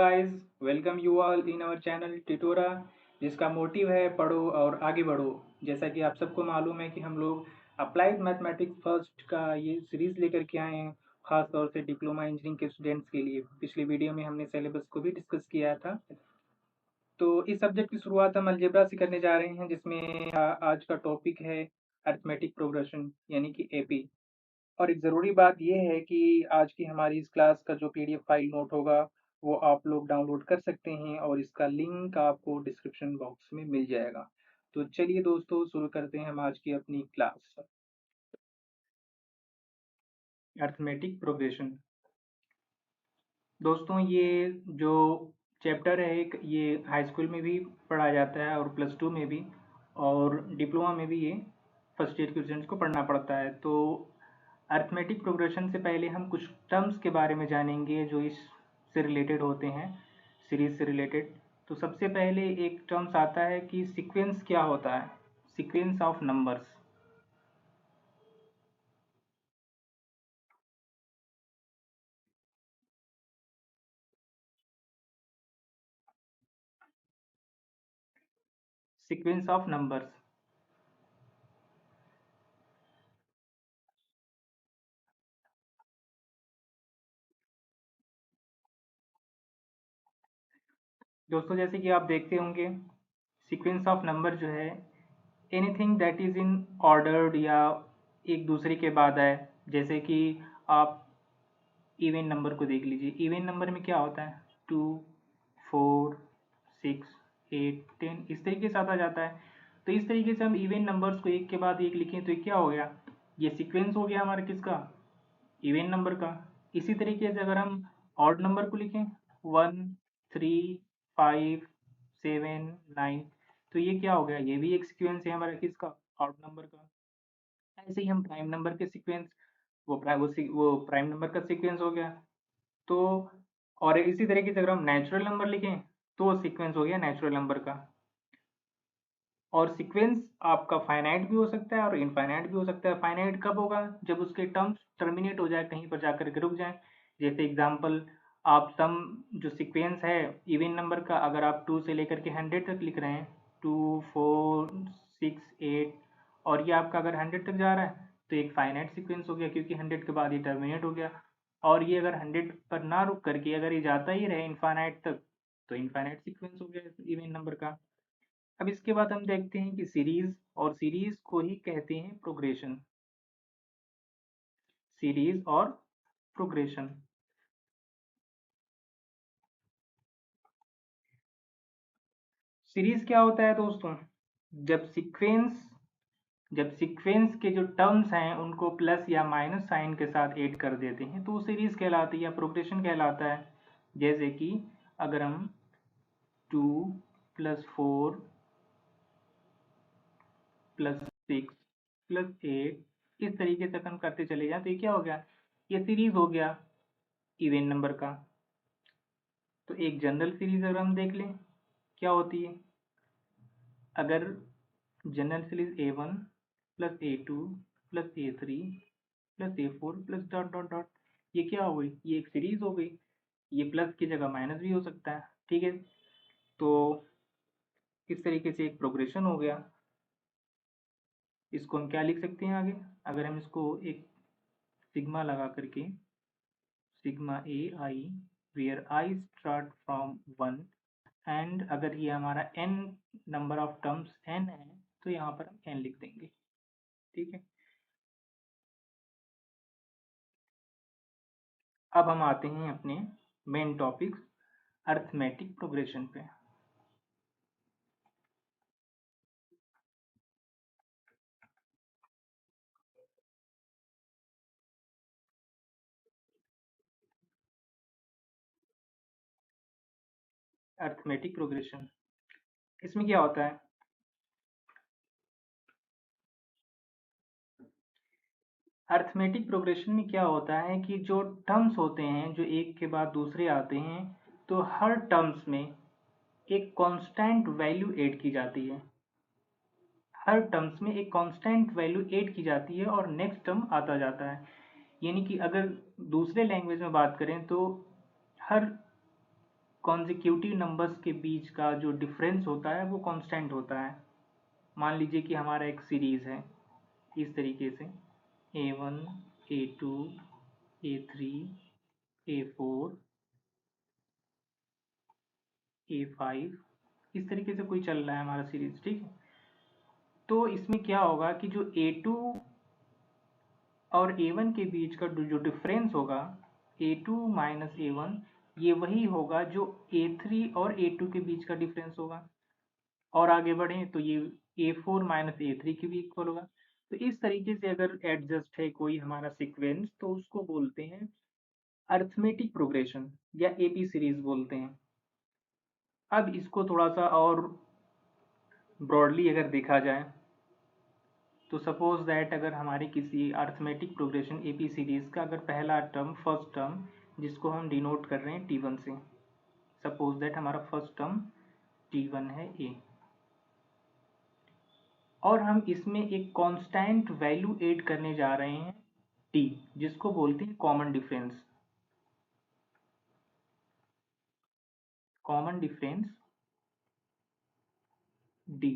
guys, welcome you all in our channel Tutora, जिसका motive है पढ़ो और आगे बढ़ो। जैसा कि आप सबको मालूम है कि हम लोग अप्लाइड मैथमेटिक्स फर्स्ट का ये सीरीज लेकर के आए हैं, खास तौर से डिप्लोमा इंजीनियरिंग के स्टूडेंट्स के लिए। पिछले वीडियो में हमने सिलेबस को भी डिस्कस किया था। तो इस सब्जेक्ट की शुरुआत हम अलजेब्रा से करने जा रहे हैं, जिसमें आज का टॉपिक है अरिथमेटिक प्रोग्रेशन यानी कि एपी। और एक ज़रूरी बात ये है कि आज की हमारी इस क्लास का जो पीडीएफ फाइल नोट होगा वो आप लोग डाउनलोड कर सकते हैं और इसका लिंक आपको डिस्क्रिप्शन बॉक्स में मिल जाएगा। तो चलिए दोस्तों, शुरू करते हैं हम आज की अपनी क्लास। अरिथमेटिक प्रोग्रेशन दोस्तों, ये जो चैप्टर है एक, ये हाई स्कूल में भी पढ़ा जाता है और प्लस टू में भी, और डिप्लोमा में भी ये फर्स्ट ईयर के स्टूडेंट्स को पढ़ना पड़ता है। तो अरिथमेटिक प्रोग्रेशन से पहले हम कुछ टर्म्स के बारे में जानेंगे जो इससे रिलेटेड होते हैं, सीरीज से रिलेटेड। तो सबसे पहले एक टर्म्स आता है कि सीक्वेंस क्या होता है, sequence of numbers. Sequence of numbers दोस्तों, जैसे कि आप देखते होंगे, सीक्वेंस ऑफ नंबर जो है anything that is in ordered या एक दूसरे के बाद आए। जैसे कि आप इवन नंबर को देख लीजिए, इवन नंबर में क्या होता है, 2, 4, 6, 8, 10 इस तरीके से आता जाता है। तो इस तरीके से हम इवन नंबर्स को एक के बाद एक लिखें तो ये क्या हो गया, ये सीक्वेंस हो गया हमारा किसका, इवन नंबर का। इसी तरीके से अगर हम ऑड नंबर को लिखें, 1, 3, 5, 7, 9, तो ये क्या हो गया, ये भी एक सीक्वेंस है हमारा किसका, ऑड नंबर का। ऐसे ही हम प्राइम नंबर के सीक्वेंस, वो प्राइम नंबर का सीक्वेंस हो गया। तो और इसी तरीके से अगर हम नेचुरल नंबर लिखें तो वो सीक्वेंस हो गया नेचुरल नंबर का। और सीक्वेंस आपका फाइनाइट भी हो सकता है और इनफाइनाइट भी हो सकता है। फाइनाइट कब होगा, जब उसके टर्म्स टर्मिनेट हो जाए, कहीं पर जाकर के रुक जाए। जैसे एग्जांपल, आप सम जो सीक्वेंस है इवन नंबर का, अगर आप 2 से लेकर के 100 तक लिख रहे हैं, 2, 4, 6, 8, और ये आपका अगर 100 तक जा रहा है तो एक फाइनाइट सीक्वेंस हो गया, क्योंकि 100 के बाद ये टर्मिनेट हो गया। और ये अगर 100 पर ना रुक करके अगर ये जाता ही रहे इनफाइनाइट तक, तो इनफाइनाइट सीक्वेंस हो गया इवन नंबर का। अब इसके बाद हम देखते हैं कि सीरीज, और सीरीज को ही कहते हैं प्रोग्रेशन। सीरीज और प्रोग्रेशन, सीरीज क्या होता है दोस्तों, जब सीक्वेंस जब सीक्वेंस के जो टर्म्स हैं उनको प्लस या माइनस साइन के साथ ऐड कर देते हैं तो वो सीरीज कहलाती है या प्रोग्रेशन कहलाता है। जैसे कि अगर हम 2 + 4 +6 + 8 इस तरीके से हम करते चले जाएं तो ये क्या हो गया, ये सीरीज हो गया इवन नंबर का। तो एक जनरल सीरीज अगर हम देख लें क्या होती है, अगर general series A1 + A2 + A3 + A4 + dot dot dot, ये क्या हो गई, ये एक सीरीज हो गई। ये प्लस की जगह माइनस भी हो सकता है, ठीक है। तो इस तरीके से एक प्रोग्रेशन हो गया। इसको हम क्या लिख सकते हैं आगे, अगर हम इसको एक सिग्मा लगा करके, sigma AI where I start from 1, and अगर ये हमारा n number of terms n है तो यहाँ पर हम n लिख देंगे, ठीक है। अब हम आते हैं अपने मेन टॉपिक अरिथमेटिक प्रोग्रेशन पे। अरिथमेटिक प्रोग्रेशन, इसमें क्या होता है, अरिथमेटिक प्रोग्रेशन में क्या होता है कि जो टर्म्स होते हैं जो एक के बाद दूसरे आते हैं, तो हर टर्म्स में एक कांस्टेंट वैल्यू ऐड की जाती है। हर टर्म्स में एक कांस्टेंट वैल्यू ऐड की जाती है और नेक्स्ट टर्म आता जाता है। यानी कि अगर दूसरे लैंग्वेज में बात करें तो हर कॉन्जिक्यूटिव नंबर्स के बीच का जो डिफरेंस होता है वो कांस्टेंट होता है। मान लीजिए कि हमारा एक सीरीज है इस तरीके से A1 A2 A3 A4 A5, इस तरीके से कोई चल रहा है हमारा सीरीज, ठीक है। तो इसमें क्या होगा कि जो A2 और A1 के बीच का जो डिफरेंस होगा A2 माइनस A1, ये वही होगा जो A3 और A2 के बीच का डिफरेंस होगा। और आगे बढ़ें तो ये A4 माइनस A3 के भी इक्वल होगा। तो इस तरीके से अगर एडजस्ट है कोई हमारा सीक्वेंस तो उसको बोलते हैं अरिथमेटिक प्रोग्रेशन या एपी सीरीज बोलते हैं। अब इसको थोड़ा सा और ब्रॉडली अगर देखा जाए तो सपोज दैट अगर हमारी किसी अरिथमेटिक प्रोग्रेशन एपी सीरीज का अगर पहला टर्म फर्स्ट टर्म जिसको हम डिनोट कर रहे हैं T1 से, सपोज दैट हमारा फर्स्ट टर्म T1 है A, और हम इसमें एक कांस्टेंट वैल्यू ऐड करने जा रहे हैं T, जिसको बोलते हैं common difference. Common difference D,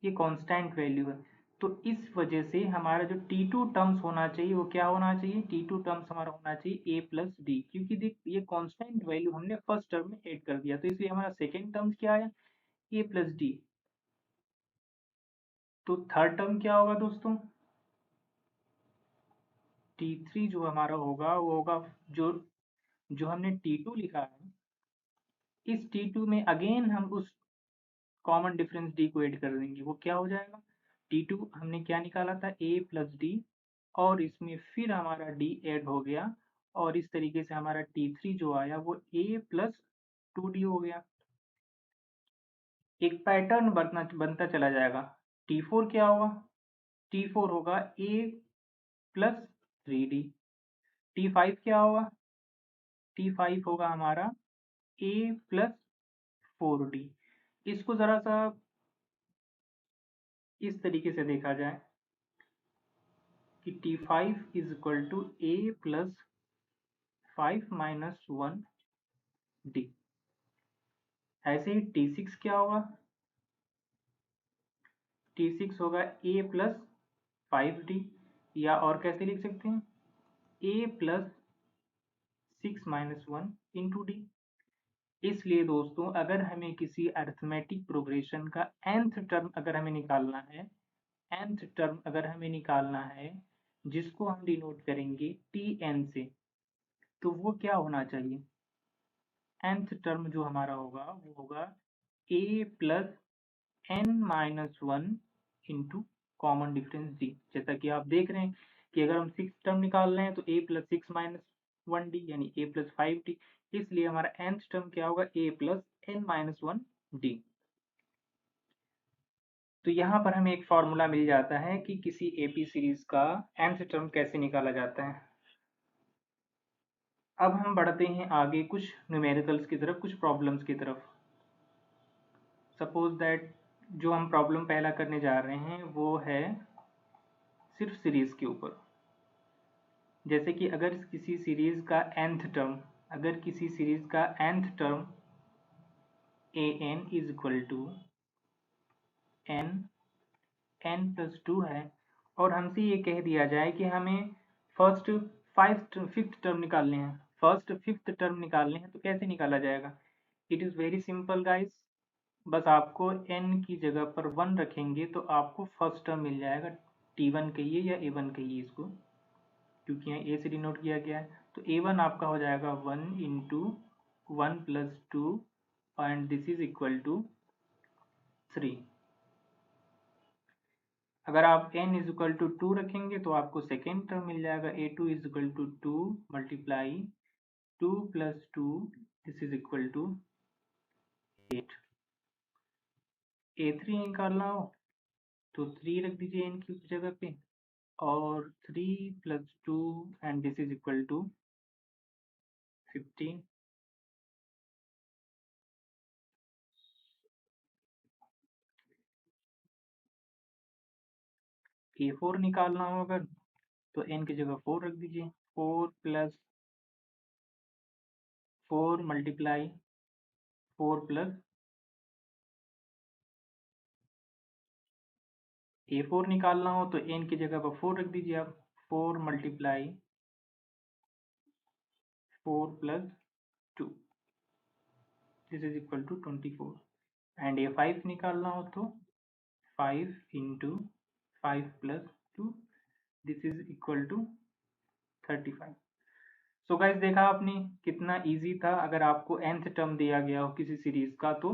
ये कांस्टेंट वैल्यू है। तो इस वजह से हमारा जो T2 टर्म्स होना चाहिए वो क्या होना चाहिए, T2 टर्म्स हमारा होना चाहिए A प्लस डी, क्योंकि देख ये कांस्टेंट वैल्यू हमने फर्स्ट टर्म में ऐड कर दिया, तो इसलिए हमारा सेकेंड टर्म्स क्या आया A प्लस डी। तो थर्ड टर्म क्या होगा दोस्तों, T3 जो हमारा होगा वो होगा जो जो हमने T2 लिखा है, इस T2 में अगेन हम उस कॉमन डिफरेंस D को ऐड कर देंगे। वो क्या हो जाएगा, T2 हमने क्या निकाला था A प्लस डी, और इसमें फिर हमारा D ऐड हो गया, और इस तरीके से हमारा T3 जो आया वो A प्लस 2D हो गया। एक पैटर्न बनता चला जाएगा। T4 क्या होगा, T4 होगा A प्लस 3D। T5 क्या होगा, T5 होगा हमारा A प्लस 4D। इसको ज़रा सा इस तरीके से देखा जाए कि T5 is equal to A plus 5 minus 1D। ऐसे ही T6 क्या होगा, T6 होगा A प्लस 5D, या और कैसे लिख सकते हैं A plus 6 minus 1 into D. इसलिए दोस्तों अगर हमें किसी अरिथमेटिक प्रोग्रेशन का nth टर्म अगर हमें निकालना है, nth टर्म अगर हमें निकालना है जिसको हम डिनोट करेंगे Tn से, तो वो क्या होना चाहिए, nth टर्म जो हमारा होगा वो होगा A plus n minus 1 into common difference D। जैसा कि आप देख रहे हैं कि अगर हम सिक्स टर्म निकाल रहे हैं तो A प्लस 6 माइनस 1D यानी A प्लस 5D, इसलिए हमारा nth टर्म क्या होगा A plus n minus 1D। तो यहाँ पर हमें एक फॉर्मूला मिल जाता है कि किसी एपी सीरीज का nth टर्म कैसे निकाला जाता है। अब हम बढ़ते हैं आगे कुछ न्यूमेरिकल्स की तरफ, कुछ प्रॉब्लम्स की तरफ। सपोज दैट जो हम प्रॉब्लम पहला करने जा रहे हैं वो है सिर्फ सीरीज के ऊपर। जैसे कि अगर किसी सीरीज का nth टर्म, अगर किसी सीरीज का nth term an is equal to n plus 2 है, और हमसे ये कह दिया जाए कि हमें फर्स्ट फिफ्थ टर्म निकालने हैं, फर्स्ट फिफ्थ टर्म निकालने हैं, तो कैसे निकाला जाएगा। It is very simple guys, बस आपको n की जगह पर 1 रखेंगे तो आपको फर्स्ट टर्म मिल जाएगा। T1 कहिए या A1 कहिए इसको, क्योंकि यहाँ A से डिनोट किया गया है। तो A1 आपका हो जाएगा 1 into 1 plus 2 and this is equal to 3। अगर आप n इज इक्वल टू 2 रखेंगे तो आपको सेकेंड टर्म मिल जाएगा A2 is equal to 2 multiply 2 plus 2 this is equal to 8। A3 निकालना हो तो 3 रख दीजिए n की जगह पे, और 3 plus 2 and this is equal to 15। A4 निकालना हो अगर तो n की जगह 4 रख दीजिए, 4 प्लस 4 मल्टीप्लाई 4 प्लस A4 निकालना हो तो n की जगह पर 4 रख दीजिए आप। 4 multiply 4 plus 2, this is equal to 24। And A5 निकालना हो तो 5 into 5 plus 2, this is equal to 35। So guys, देखा आपने कितना इजी था। अगर आपको nth टर्म दिया गया हो किसी सीरीज का तो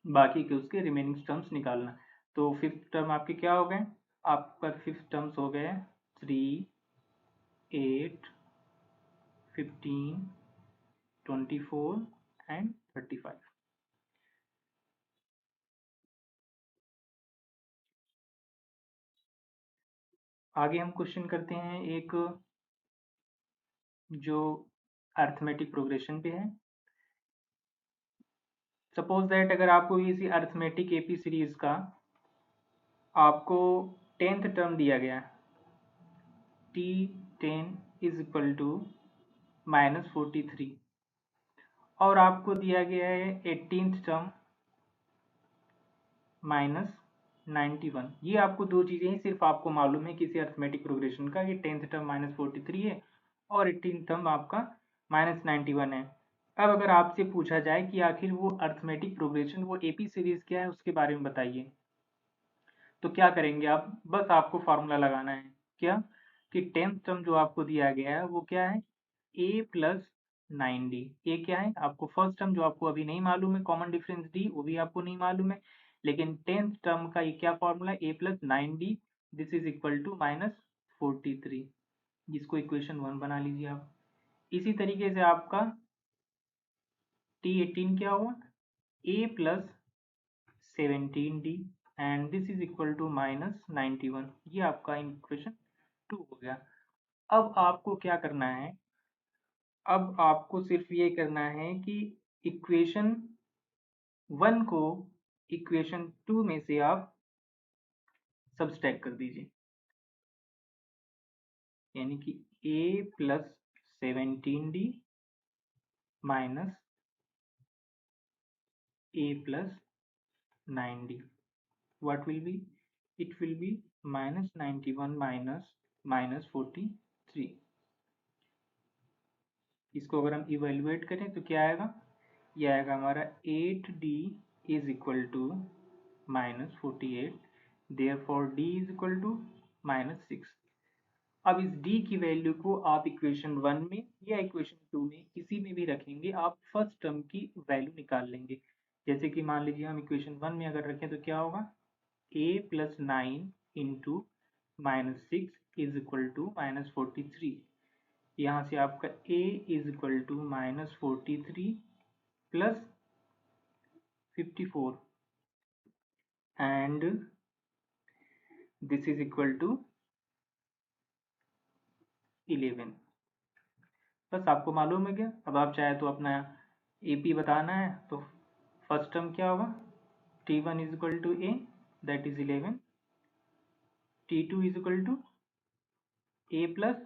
बाकी के उसके रिमेनिंग टर्म्स निकालना। तो फिफ्थ टर्म आपके क्या हो गए? आपका फिफ्थ टर्म्स हो गए 3, 8, 15, 24 एंड 35। आगे हम क्वेश्चन करते हैं एक जो अर्थमेटिक प्रोग्रेशन पे है। सपोज दैट अगर आपको इसी अर्थमेटिक एपी सीरीज का आपको 10th टर्म दिया गया, T10 इज इक्वल टू -43, और आपको दिया गया है 18th टर्म -91। ये आपको दो चीज़ें ही सिर्फ आपको मालूम है किसी अर्थमेटिक प्रोग्रेशन का, ये 10th टर्म -43 है और 18th टर्म आपका -91 है। अब अगर आपसे पूछा जाए कि आखिर वो अर्थमेटिक प्रोग्रेशन, वो एपी सीरीज क्या है, उसके बारे में बताइए, तो क्या करेंगे आप? बस आपको फॉर्मूला लगाना है क्या, कि 10th टर्म जो आपको दिया गया है वो क्या है, a प्लस 9d। ये क्या है आपको? फर्स्ट टर्म जो आपको अभी नहीं मालूम है, कॉमन डिफरेंस d, वो भी आपको नहीं मालूम है, लेकिन 10th टर्म का ये क्या फॉर्मूला है, a plus 9d, this is equal to -43, जिसको इक्वेशन 1 बना लीजिए आप। इसी तरीके से आपका T18 क्या हुआ, a plus 17d and this is equal to -91। ये आपका इक्वेशन 2 हो गया। अब आपको क्या करना है? अब आपको सिर्फ ये करना है कि इक्वेशन 1 को इक्वेशन 2 में से आप सब्सट्रैक्ट कर दीजिए, यानी कि a plus 17d minus a plus 9d, what will be? It will be -91 minus -43। इसको अगर हम इवेल्युएट करें तो क्या आएगा? ये आएगा हमारा 8d is equal to -48, therefore d is equal to -6। अब इस d की वैल्यू को आप इक्वेशन 1 में या इक्वेशन 2 में किसी में भी रखेंगे, आप फर्स्ट टर्म की वैल्यू निकाल लेंगे। जैसे कि मान लीजिए हम इक्वेशन 1 में अगर रखें तो क्या होगा, a plus 9 into -6 is equal to -43। यहाँ से आपका a is equal to -43 plus 54 and this is equal to 11। बस आपको मालूम है क्या? अब आप चाहे तो अपना AP बताना है तो फर्स्ट टर्म क्या होगा, T1 is equal to a, that is 11, T2 is equal to a plus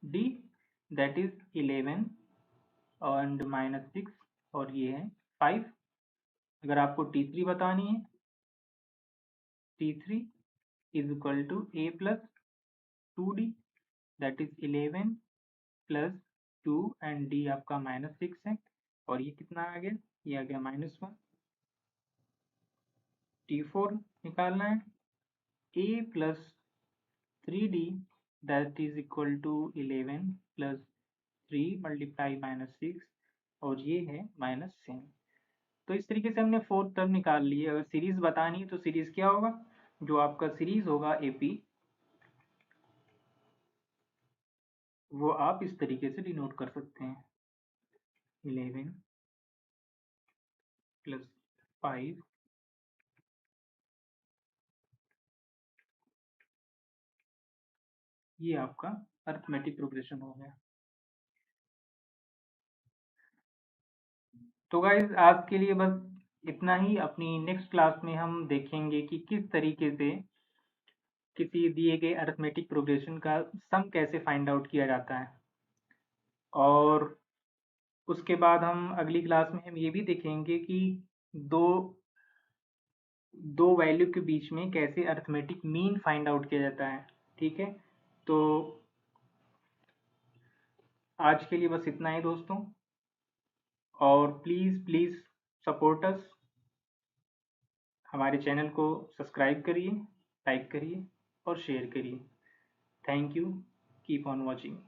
d, that is 11 and -6, और ये है 5। अगर आपको T3 बतानी है, T3 is equal to a plus 2d, that is 11 plus 2 and d आपका -6 है, और ये कितना आ गया, ये आ गया -1। T4 निकालना है, a plus 3d, that is equal to 11 plus 3 multiply -6, और ये है -7। तो इस तरीके से हमने फोर्थ टर्म निकाल ली है। अगर सीरीज बतानी है तो सीरीज क्या होगा, जो आपका सीरीज होगा एपी, वो आप इस तरीके से डिनोट कर सकते हैं, 11 प्लस 5, ये आपका अर्थमेटिक प्रोग्रेशन हो गया। तो गाइज आज के लिए बस इतना ही। अपनी नेक्स्ट क्लास में हम देखेंगे कि किस तरीके से किसी दिए गए अरिथमेटिक प्रोग्रेशन का सम कैसे फाइंड आउट किया जाता है। और उसके बाद हम अगली क्लास में हम ये भी देखेंगे कि दो दो वैल्यू के बीच में कैसे अरिथमेटिक मीन फाइंड आउट किया जाता है। ठीक है, तो आज के लिए बस इतना ही दोस्तों, और प्लीज़ प्लीज़ सपोर्ट अस। हमारे चैनल को सब्सक्राइब करिए, लाइक करिए और शेयर करिए। Thank you, keep on watching.